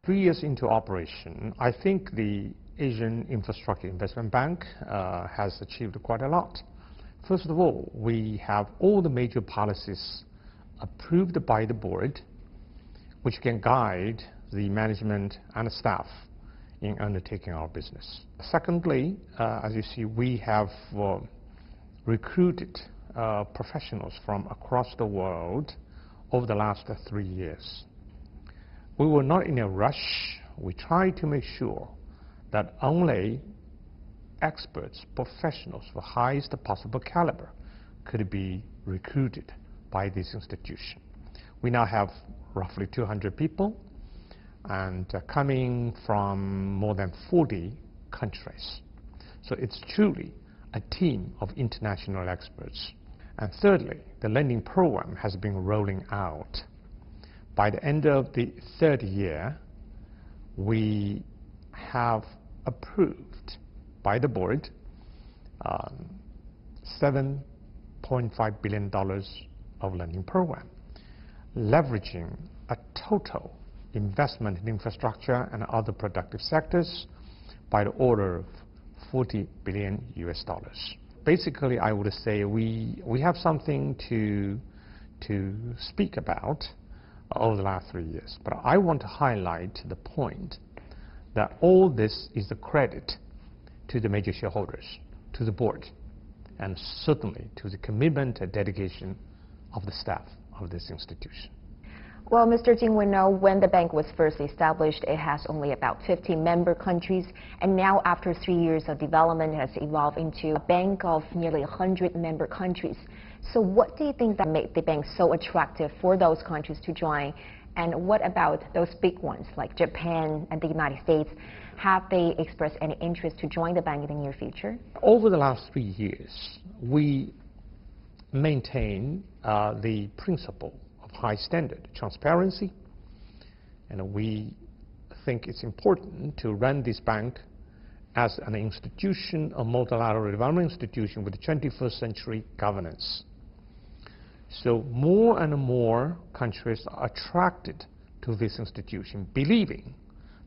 3 years into operation, I think the Asian Infrastructure Investment Bank has achieved quite a lot. First of all, we have all the major policies approved by the board, which can guide the management and staff in undertaking our business. Secondly, as you see, we have recruited professionals from across the world over the last 3 years. We were not in a rush. We tried to make sure that only experts, professionals of the highest possible caliber could be recruited by this institution. We now have roughly 200 people and coming from more than 40 countries. So it's truly a team of international experts. And thirdly, the lending program has been rolling out. By the end of the 3rd year, we have approved by the board $7.5 billion of lending program, leveraging a total investment in infrastructure and other productive sectors by the order of $40 billion US. Basically, I would say we have something to speak about over the last 3 years. But I want to highlight the point that all this is a credit to the major shareholders, to the board, and certainly to the commitment and dedication of the staff of this institution. Well, Mr. Jin, we know when the bank was first established, it has only about 15 member countries, and now after 3 years of development, it has evolved into a bank of nearly 100 member countries. So what do you think that made the bank so attractive for those countries to join? And what about those big ones like Japan and the United States? Have they expressed any interest to join the bank in the near future? Over the last 3 years, we maintain the principle of high standard transparency, and we think it's important to run this bank as an institution, a multilateral development institution with 21st century governance. So more and more countries are attracted to this institution, believing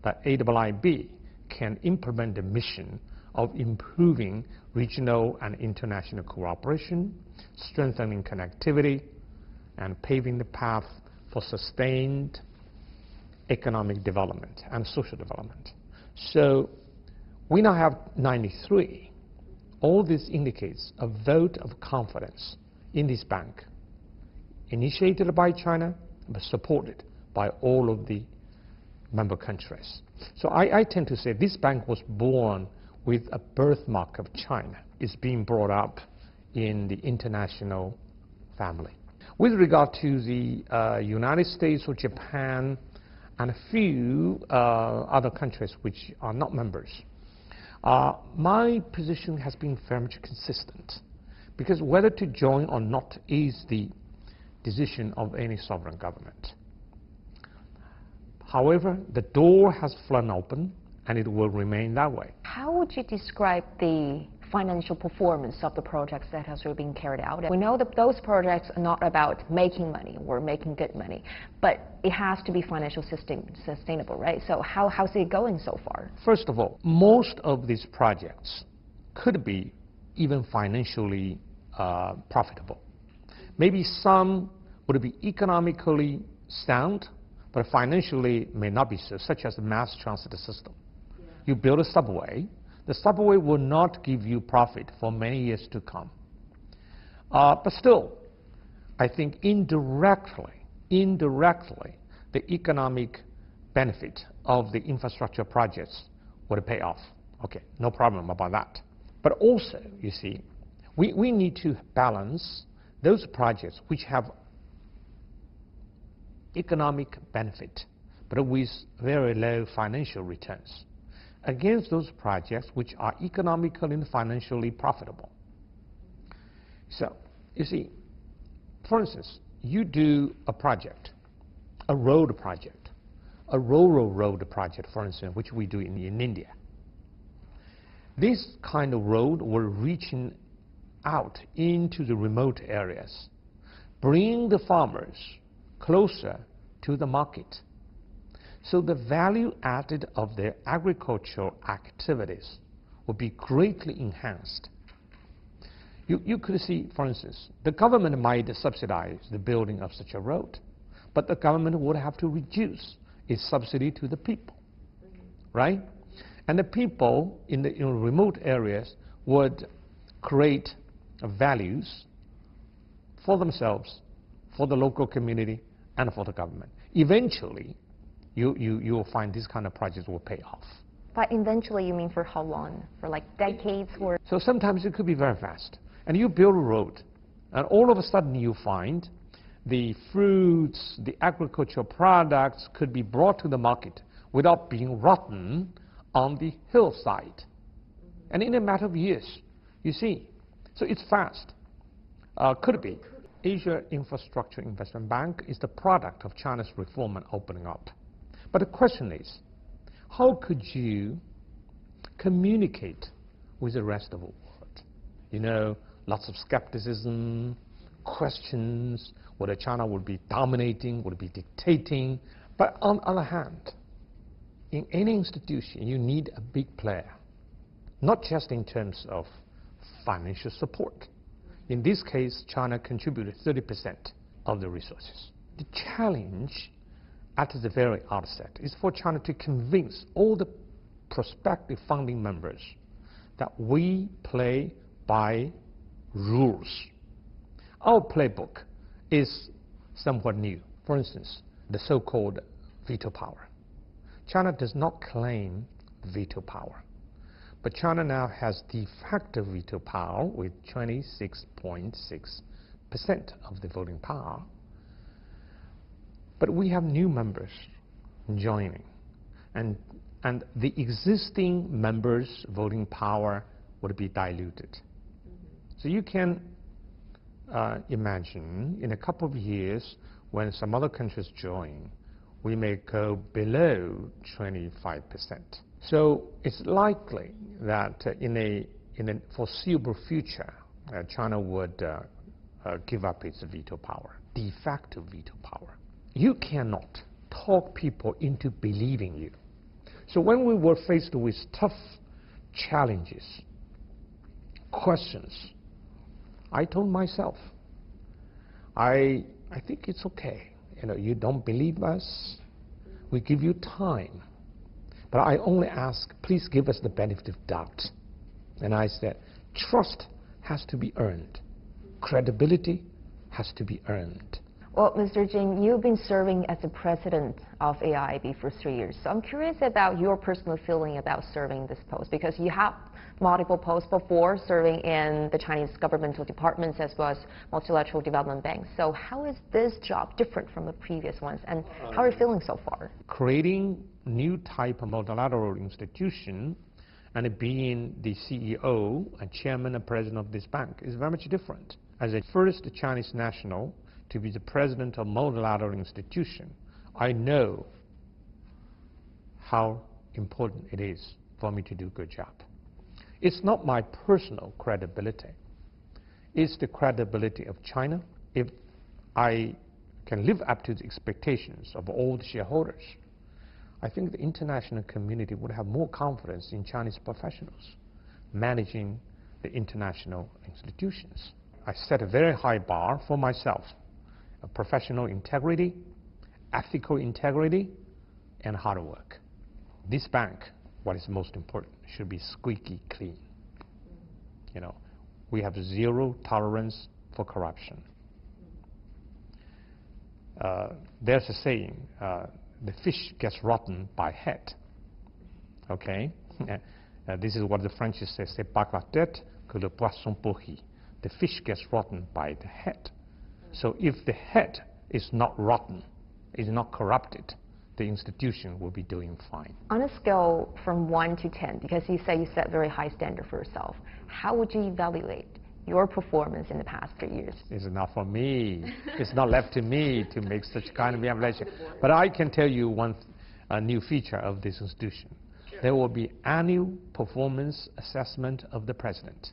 that AIIB can implement the mission of improving regional and international cooperation, strengthening connectivity, and paving the path for sustained economic development and social development. So we now have 93. All this indicates a vote of confidence in this bank, initiated by China, but supported by all of the member countries. So I tend to say this bank was born with a birthmark of China. It's being brought up in the international family. With regard to the United States or Japan and a few other countries which are not members, my position has been very much consistent, because whether to join or not is the decision of any sovereign government. However, the door has flown open and it will remain that way. How would you describe the financial performance of the projects that has been carried out? We know that those projects are not about making money or making good money, but it has to be financially sustainable, right? So how's it going so far? First of all, most of these projects could be even financially profitable. Maybe some would be economically sound, but financially may not be so, such as the mass transit system. Yeah. You build a subway, the subway will not give you profit for many years to come. But still, I think indirectly, the economic benefit of the infrastructure projects would pay off. Okay, no problem about that. But also, you see, we need to balance those projects which have economic benefit, but with very low financial returns, against those projects which are economically and financially profitable. So, you see, for instance, you do a project, a road project, a rural road project, for instance, which we do in India. This kind of road will reaching out into the remote areas, bring the farmers closer to the market. So the value added of their agricultural activities will be greatly enhanced. You could see, for instance, the government might subsidize the building of such a road, but the government would have to reduce its subsidy to the people, right? And the people in the remote areas would create values for themselves, for the local community, and for the government. Eventually, you will find these kind of projects will pay off. By eventually, you mean for how long? For like decades or? So sometimes it could be very fast. And you build a road, and all of a sudden you find the fruits, the agricultural products could be brought to the market without being rotten on the hillside. And in a matter of years, you see. So it's fast. Could be. Asia Infrastructure Investment Bank is the product of China's reform and opening up. But the question is, how could you communicate with the rest of the world? You know, lots of skepticism, questions, whether China will be dominating, will be dictating. But on the other hand, in any institution, you need a big player, not just in terms of financial support. In this case, China contributed 30% of the resources. The challenge at the very outset is for China to convince all the prospective founding members that we play by rules. Our playbook is somewhat new. For instance, the so-called veto power. China does not claim veto power, but China now has de facto veto power with 26.6% of the voting power. But we have new members joining, and the existing members' voting power would be diluted. So you can imagine in a couple of years when some other countries join, we may go below 25%. So it's likely that in a foreseeable future, China would give up its veto power, de facto veto power. You cannot talk people into believing you. So when we were faced with tough challenges, questions, I told myself, I think it's okay. You know, you don't believe us, we give you time. But I only ask, please give us the benefit of doubt. And I said, trust has to be earned. Credibility has to be earned. Well, Mr. Jin, you've been serving as the president of AIIB for 3 years. So I'm curious about your personal feeling about serving this post, because you have multiple posts before, serving in the Chinese governmental departments as well as multilateral development banks. So how is this job different from the previous ones, and how are you feeling so far? Creating new type of multilateral institution and being the CEO and chairman and president of this bank is very much different. As a first Chinese national to be the president of multilateral institution, I know how important it is for me to do a good job. It's not my personal credibility. It's the credibility of China. If I can live up to the expectations of all the shareholders, I think the international community would have more confidence in Chinese professionals managing the international institutions. I set a very high bar for myself. Professional integrity, ethical integrity, and hard work. This bank, what is most important, should be squeaky clean. You know, we have zero tolerance for corruption. There's a saying, the fish gets rotten by head. Okay? This is what the French say, c'est par la tête que le poisson pourrit. The fish gets rotten by the head. So if the head is not rotten, is not corrupted, the institution will be doing fine. On a scale from 1 to 10, because you say you set very high standard for yourself, how would you evaluate your performance in the past 3 years? It's not for me. It's not left to me to make such kind of evaluation. But I can tell you one new feature of this institution. Sure. There will be annual performance assessment of the president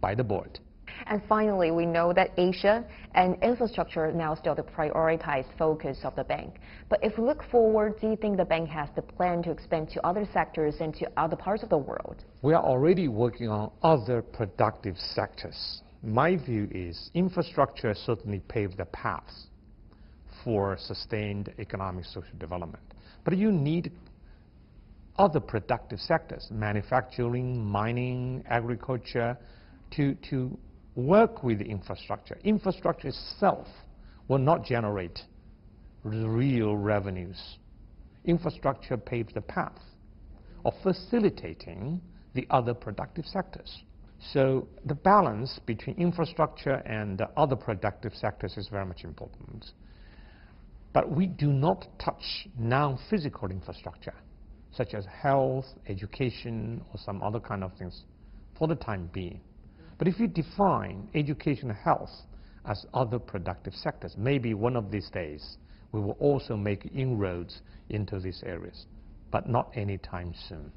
by the board. And finally, we know that Asia and infrastructure are now still the prioritized focus of the bank. But if we look forward, do you think the bank has the plan to expand to other sectors and to other parts of the world? We are already working on other productive sectors. My view is infrastructure certainly paved the path for sustained economic social development. But you need other productive sectors, manufacturing, mining, agriculture, to work with the infrastructure. Infrastructure itself will not generate real revenues. Infrastructure paves the path of facilitating the other productive sectors. So the balance between infrastructure and other productive sectors is very much important. But we do not touch non-physical infrastructure, such as health, education, or some other kind of things, for the time being. But if you define education and health as other productive sectors, maybe one of these days we will also make inroads into these areas, but not anytime soon.